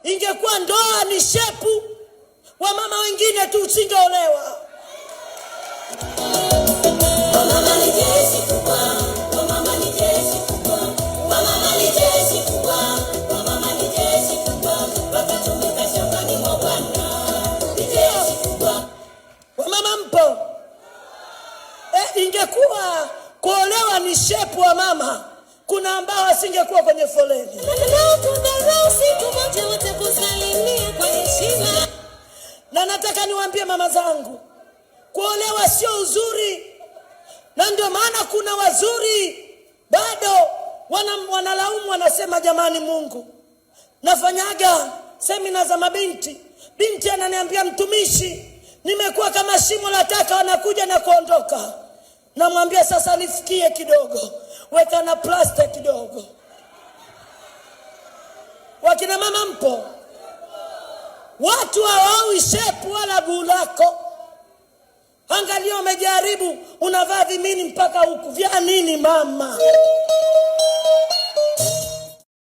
Ingekuwa ndoa ni shepu, wamama wengine tu usingeolewa. Wamama ni jeshi kubwa, wamama ni jeshi kubwa, wamama ni jeshi kubwa, wamama ni jeshi kubwa, watatumika shambani mwa Bwana. Ni jeshi kubwa. Wamama mpo? Ingekuwa kuolewa ni shepu wa mama, kuna ambao wasingekuwa kwenye foleni. Na nataka niwaambie mama zangu, kuolewa sio uzuri. Na ndio maana kuna wazuri bado wanalaumu, wanasema jamani Mungu. Nafanyaga semina za mabinti. Binti ananiambia mtumishi, nimekuwa kama shimo la taka, wanakuja na kuondoka. Namwambia sasa nifikie kidogo, weka na plasta kidogo. Wakina mama mpo? Watu hawaui shepu wala bulako. Angalia umejaribu, unavaa vimini mpaka huku. Vya nini mama?